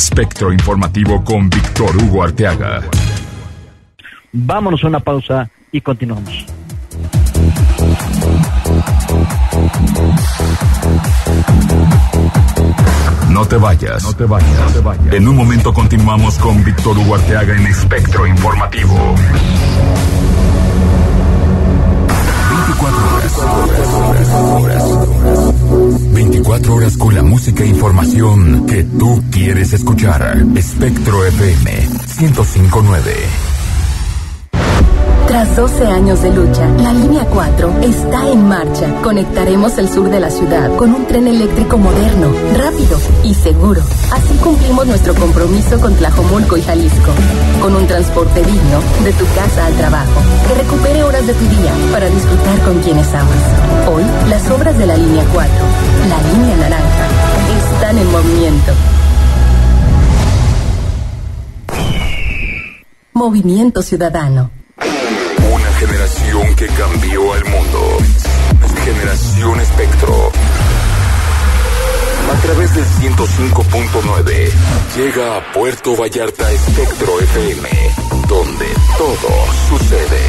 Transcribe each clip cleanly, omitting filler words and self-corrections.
Espectro Informativo con Víctor Hugo Arteaga. Vámonos a una pausa y continuamos. No te vayas. En un momento continuamos con Víctor Hugo Arteaga en Espectro Informativo. 24 horas con la música e información que tú quieres escuchar. Espectro FM 105.9. Tras 12 años de lucha, la línea 4 está en marcha. Conectaremos el sur de la ciudad con un tren eléctrico moderno, rápido y seguro. Así cumplimos nuestro compromiso con Tlajomulco y Jalisco. Con un transporte digno de tu casa al trabajo, que recupere horas de tu día para disfrutar con quienes amas. Hoy, las obras de la línea 4, la línea naranja, están en movimiento. Movimiento Ciudadano. Una generación que cambió el mundo. Generación Espectro. A través del 105.9 llega a Puerto Vallarta Espectro FM, donde todo sucede.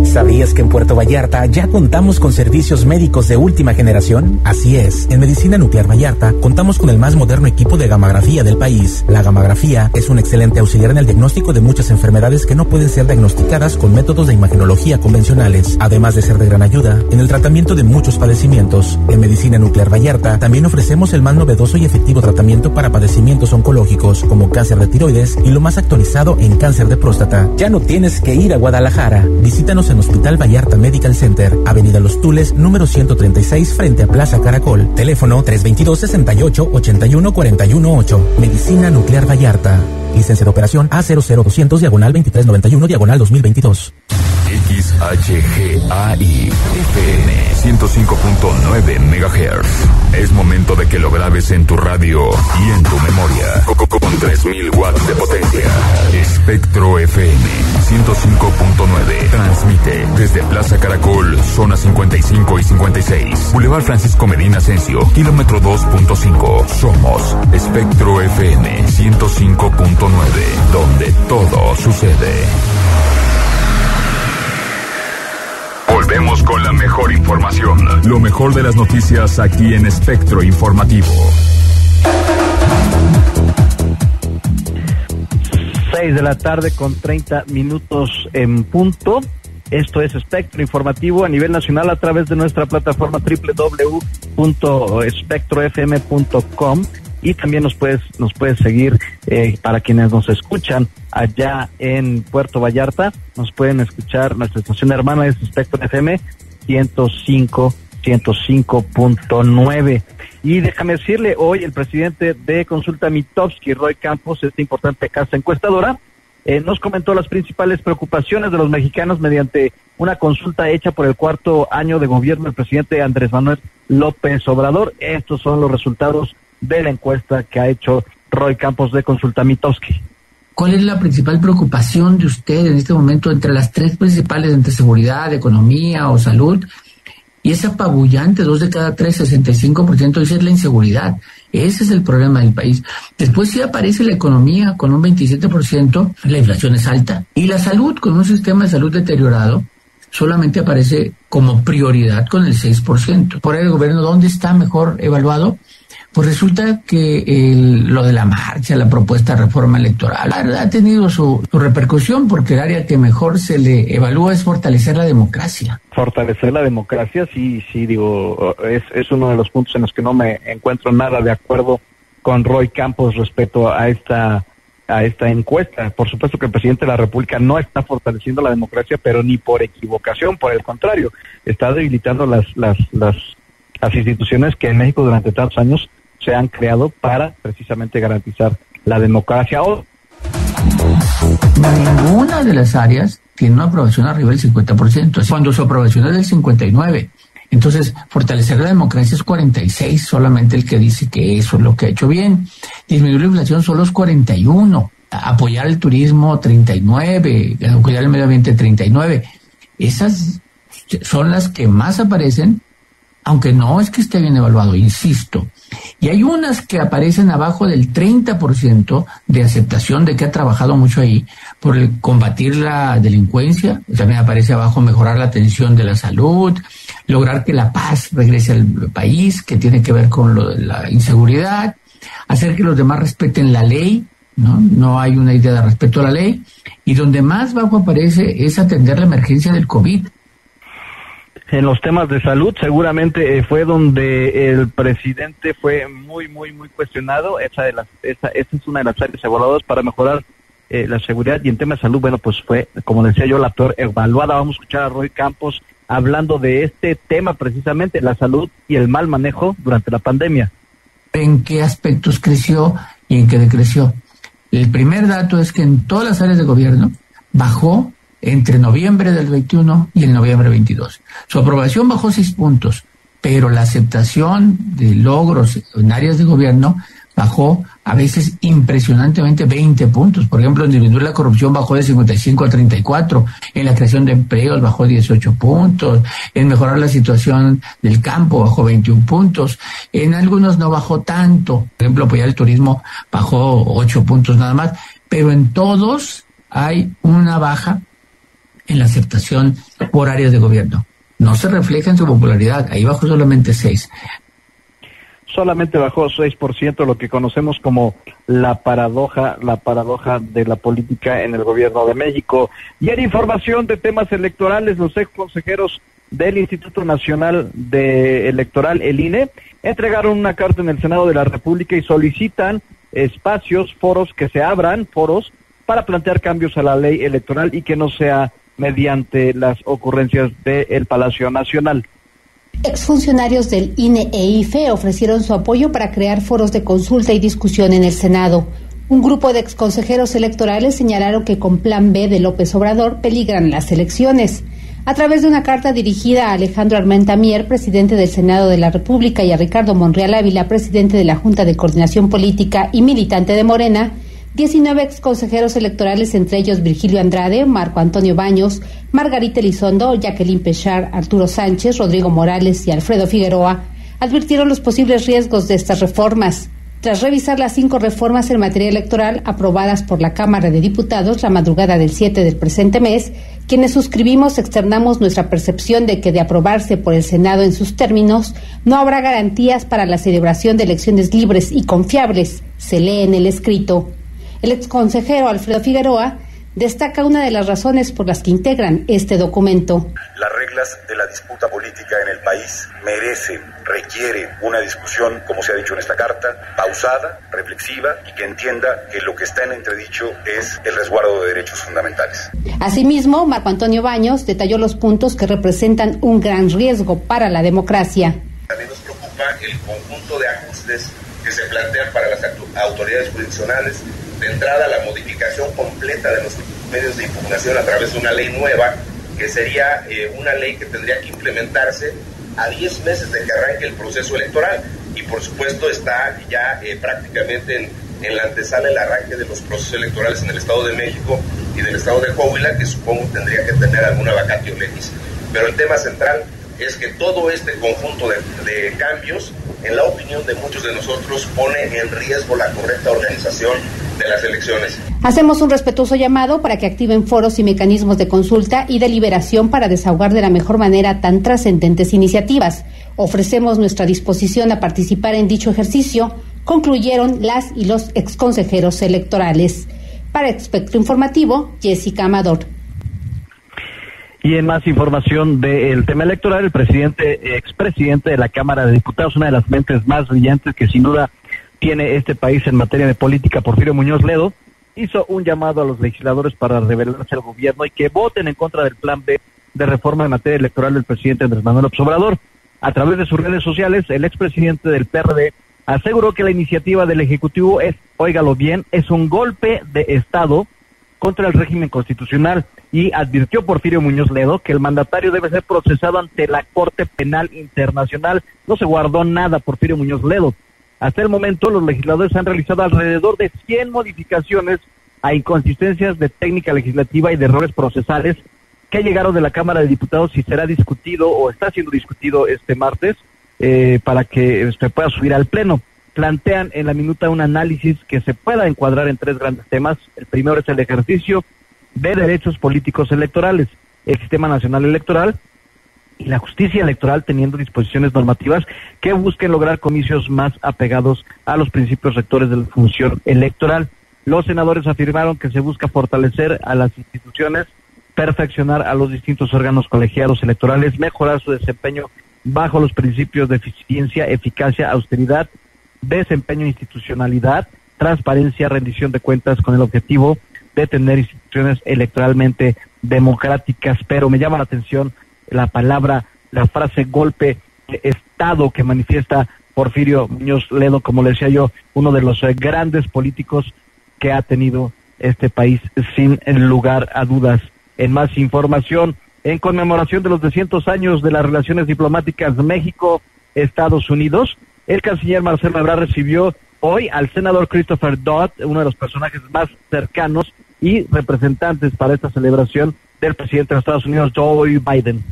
¿Sabías que en Puerto Vallarta ya contamos con servicios médicos de última generación? Así es, en Medicina Nuclear Vallarta contamos con el más moderno equipo de gamografía del país. La gamografía es un excelente auxiliar en el diagnóstico de muchas enfermedades que no pueden ser diagnosticadas con métodos de imagenología convencionales, además de ser de gran ayuda en el tratamiento de muchos padecimientos. En Medicina Nuclear Vallarta también ofrecemos el más novedoso y efectivo tratamiento para padecimientos oncológicos, como cáncer de tiroides y lo más actualizado en cáncer de próstata. Ya no tienes que ir a Guadalajara. Visítanos en Hospital Vallarta Medical Center, Avenida Los Tules, número 136, frente a Plaza Caracol. Teléfono 322-68-81-418. Medicina Nuclear Vallarta. Licencia de operación A00-200-2391-2022. XHGAI FM 105.9 MHz. Es momento de que lo grabes en tu radio y en tu memoria. Con 3000 watts de potencia. Espectro FM 105.9. Transmite desde Plaza Caracol, zona 55 y 56. Boulevard Francisco Medina Asensio, kilómetro 2.5. Somos Espectro FM 105.9, donde todo sucede. Volvemos con la mejor información. Lo mejor de las noticias aquí en Espectro Informativo. 6 de la tarde con 30 minutos en punto. Esto es Espectro Informativo a nivel nacional a través de nuestra plataforma www.espectrofm.com. Y también nos puedes seguir para quienes nos escuchan allá en Puerto Vallarta. Nos pueden escuchar, nuestra estación hermana es Espectro FM 105.9. Y déjame decirle, hoy el presidente de Consulta Mitofsky, Roy Campos, esta importante casa encuestadora, nos comentó las principales preocupaciones de los mexicanos mediante una consulta hecha por el cuarto año de gobierno del presidente Andrés Manuel López Obrador. Estos son los resultados de la encuesta que ha hecho Roy Campos de Consulta Mitofsky. ¿Cuál es la principal preocupación de usted en este momento entre las tres principales, entre seguridad, economía o salud? Y es apabullante, 2 de cada 3, 65% dice es la inseguridad. Ese es el problema del país. Después sí aparece la economía con un 27%, la inflación es alta. Y la salud, con un sistema de salud deteriorado, solamente aparece como prioridad con el 6%. Por el gobierno, ¿dónde está mejor evaluado? Pues resulta que lo de la marcha, la propuesta de reforma electoral, ha tenido su repercusión, porque el área que mejor se le evalúa es fortalecer la democracia. Fortalecer la democracia, sí, digo, es uno de los puntos en los que no me encuentro nada de acuerdo con Roy Campos respecto a esta encuesta. Por supuesto que el presidente de la República no está fortaleciendo la democracia, pero ni por equivocación, por el contrario, está debilitando las instituciones que en México durante tantos años se han creado para precisamente garantizar la democracia. Ninguna de las áreas tiene una aprobación arriba del 50%, cuando su aprobación es del 59%. Entonces, fortalecer la democracia es 46%, solamente el que dice que eso es lo que ha hecho bien. Disminuir la inflación solo es 41%. Apoyar el turismo, 39%. Apoyar el medio ambiente, 39%. Esas son las que más aparecen aunque no es que esté bien evaluado, insisto. Y hay unas que aparecen abajo del 30% de aceptación de que ha trabajado mucho ahí por combatir la delincuencia. También aparece abajo mejorar la atención de la salud, lograr que la paz regrese al país, que tiene que ver con lo de la inseguridad, hacer que los demás respeten la ley, ¿no? No hay una idea de respeto a la ley. Y donde más bajo aparece es atender la emergencia del COVID. En los temas de salud, seguramente fue donde el presidente fue muy cuestionado. Esa es una de las áreas evaluadas para mejorar la seguridad. Y en temas de salud, bueno, pues fue, como decía yo, la peor evaluada. Vamos a escuchar a Roy Campos hablando de este tema, precisamente, la salud y el mal manejo durante la pandemia. ¿En qué aspectos creció y en qué decreció? El primer dato es que en todas las áreas de gobierno bajó entre noviembre del 21 y el noviembre 22. Su aprobación bajó 6 puntos, pero la aceptación de logros en áreas de gobierno bajó a veces impresionantemente 20 puntos. Por ejemplo, en disminuir la corrupción bajó de 55 a 34, en la creación de empleos bajó 18 puntos, en mejorar la situación del campo bajó 21 puntos, en algunos no bajó tanto, por ejemplo, apoyar el turismo bajó 8 puntos nada más, pero en todos hay una baja en la aceptación por áreas de gobierno. No se refleja en su popularidad, ahí bajó solamente 6. Solamente bajó 6%, lo que conocemos como la paradoja de la política en el gobierno de México. Y en información de temas electorales, los ex consejeros del Instituto Nacional Electoral, el INE, entregaron una carta en el Senado de la República y solicitan foros que se abran, foros para plantear cambios a la ley electoral y que no sea mediante las ocurrencias del Palacio Nacional. Exfuncionarios del INE e IFE ofrecieron su apoyo para crear foros de consulta y discusión en el Senado. Un grupo de exconsejeros electorales señalaron que con Plan B de López Obrador peligran las elecciones. A través de una carta dirigida a Alejandro Armenta Mier, presidente del Senado de la República, y a Ricardo Monreal Ávila, presidente de la Junta de Coordinación Política y militante de Morena, 19 exconsejeros electorales, entre ellos Virgilio Andrade, Marco Antonio Baños, Margarita Elizondo, Jacqueline Pechar, Arturo Sánchez, Rodrigo Morales y Alfredo Figueroa, advirtieron los posibles riesgos de estas reformas. Tras revisar las 5 reformas en materia electoral aprobadas por la Cámara de Diputados la madrugada del 7 del presente mes, quienes suscribimos externamos nuestra percepción de que de aprobarse por el Senado en sus términos, no habrá garantías para la celebración de elecciones libres y confiables, se lee en el escrito. El exconsejero Alfredo Figueroa destaca una de las razones por las que integran este documento. Las reglas de la disputa política en el país requiere una discusión, como se ha dicho en esta carta, pausada, reflexiva y que entienda que lo que está en entredicho es el resguardo de derechos fundamentales. Asimismo, Marco Antonio Baños detalló los puntos que representan un gran riesgo para la democracia. También nos preocupa el conjunto de ajustes que se plantean para las autoridades jurisdiccionales. De entrada, la modificación completa de los medios de impugnación a través de una ley nueva, que sería una ley que tendría que implementarse a 10 meses de que arranque el proceso electoral. Y por supuesto está ya prácticamente en la antesala el arranque de los procesos electorales en el Estado de México y del Estado de Coahuila, que supongo tendría que tener alguna vacatio legis. Pero el tema central es que todo este conjunto de cambios, en la opinión de muchos de nosotros, pone en riesgo la correcta organización de las elecciones. Hacemos un respetuoso llamado para que activen foros y mecanismos de consulta y deliberación para desahogar de la mejor manera tan trascendentes iniciativas. Ofrecemos nuestra disposición a participar en dicho ejercicio, concluyeron las y los exconsejeros electorales. Para Espectro Informativo, Jessica Amador. Y en más información del tema electoral, el expresidente de la Cámara de Diputados, una de las mentes más brillantes que sin duda tiene este país en materia de política, Porfirio Muñoz Ledo, hizo un llamado a los legisladores para rebelarse al gobierno y que voten en contra del Plan B de reforma en materia electoral del presidente Andrés Manuel López Obrador. A través de sus redes sociales, el expresidente del PRD aseguró que la iniciativa del Ejecutivo es, óigalo bien, es un golpe de Estado contra el régimen constitucional, y advirtió Porfirio Muñoz Ledo que el mandatario debe ser procesado ante la Corte Penal Internacional. No se guardó nada Porfirio Muñoz Ledo. Hasta el momento, los legisladores han realizado alrededor de 100 modificaciones a inconsistencias de técnica legislativa y de errores procesales que llegaron de la Cámara de Diputados y será discutido o está siendo discutido este martes para que se pueda subir al Pleno. Plantean en la minuta un análisis que se pueda encuadrar en 3 grandes temas. El primero es el ejercicio de derechos políticos electorales, el Sistema Nacional Electoral y la justicia electoral, teniendo disposiciones normativas que busquen lograr comicios más apegados a los principios rectores de la función electoral. Los senadores afirmaron que se busca fortalecer a las instituciones, perfeccionar a los distintos órganos colegiados electorales, mejorar su desempeño bajo los principios de eficiencia, eficacia, austeridad, desempeño, institucionalidad, transparencia, rendición de cuentas, con el objetivo de tener instituciones electoralmente democráticas. Pero me llama la atención la frase golpe de Estado que manifiesta Porfirio Muñoz Ledo, como le decía yo, uno de los grandes políticos que ha tenido este país, sin lugar a dudas. En más información, en conmemoración de los 200 años de las relaciones diplomáticas México-Estados Unidos, el canciller Marcelo Ebrard recibió hoy al senador Christopher Dodd, uno de los personajes más cercanos y representantes para esta celebración del presidente de Estados Unidos, Joe Biden.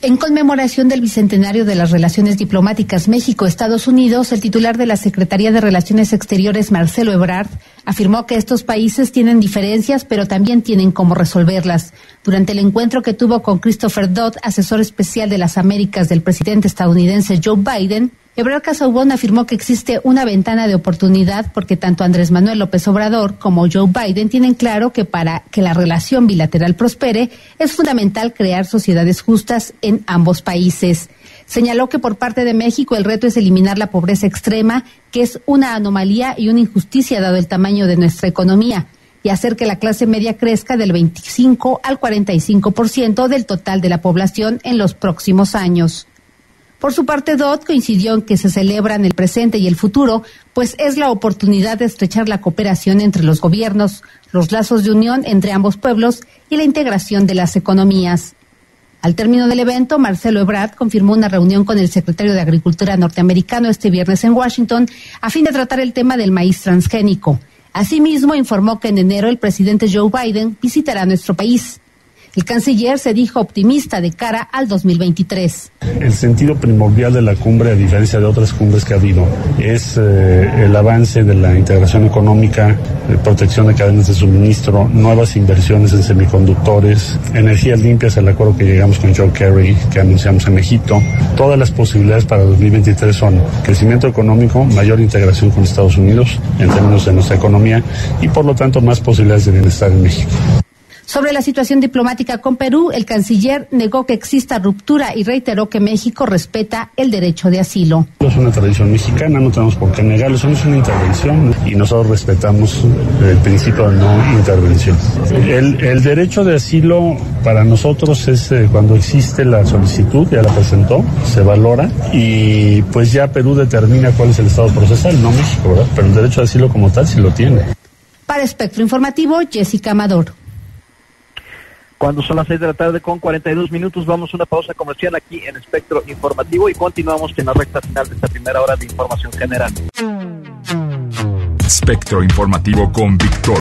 En conmemoración del bicentenario de las relaciones diplomáticas México-Estados Unidos, el titular de la Secretaría de Relaciones Exteriores, Marcelo Ebrard, afirmó que estos países tienen diferencias, pero también tienen cómo resolverlas. Durante el encuentro que tuvo con Christopher Dodd, asesor especial de las Américas del presidente estadounidense Joe Biden, Ebrard Casaubon afirmó que existe una ventana de oportunidad porque tanto Andrés Manuel López Obrador como Joe Biden tienen claro que para que la relación bilateral prospere es fundamental crear sociedades justas en ambos países. Señaló que por parte de México el reto es eliminar la pobreza extrema, que es una anomalía y una injusticia dado el tamaño de nuestra economía, y hacer que la clase media crezca del 25 al 45% del total de la población en los próximos años. Por su parte, Dodd coincidió en que se celebran el presente y el futuro, pues es la oportunidad de estrechar la cooperación entre los gobiernos, los lazos de unión entre ambos pueblos y la integración de las economías. Al término del evento, Marcelo Ebrard confirmó una reunión con el secretario de Agricultura norteamericano este viernes en Washington a fin de tratar el tema del maíz transgénico. Asimismo, informó que en enero el presidente Joe Biden visitará nuestro país. El canciller se dijo optimista de cara al 2023. El sentido primordial de la cumbre, a diferencia de otras cumbres que ha habido, es el avance de la integración económica, protección de cadenas de suministro, nuevas inversiones en semiconductores, energías limpias, el acuerdo que llegamos con Joe Kerry, que anunciamos en Egipto. Todas las posibilidades para 2023 son crecimiento económico, mayor integración con Estados Unidos en términos de nuestra economía y por lo tanto más posibilidades de bienestar en México. Sobre la situación diplomática con Perú, el canciller negó que exista ruptura y reiteró que México respeta el derecho de asilo. Es una tradición mexicana, no tenemos por qué negarlo, eso no es una intervención y nosotros respetamos el principio de no intervención. El derecho de asilo para nosotros es cuando existe la solicitud, ya la presentó, se valora y pues ya Perú determina cuál es el estado procesal, no México, ¿verdad? Pero el derecho de asilo como tal sí lo tiene. Para Espectro Informativo, Jessica Amador. Cuando son las 6 de la tarde con 42 minutos, vamos a una pausa comercial aquí en Espectro Informativo y continuamos en la recta final de esta primera hora de información general. Espectro Informativo con Víctor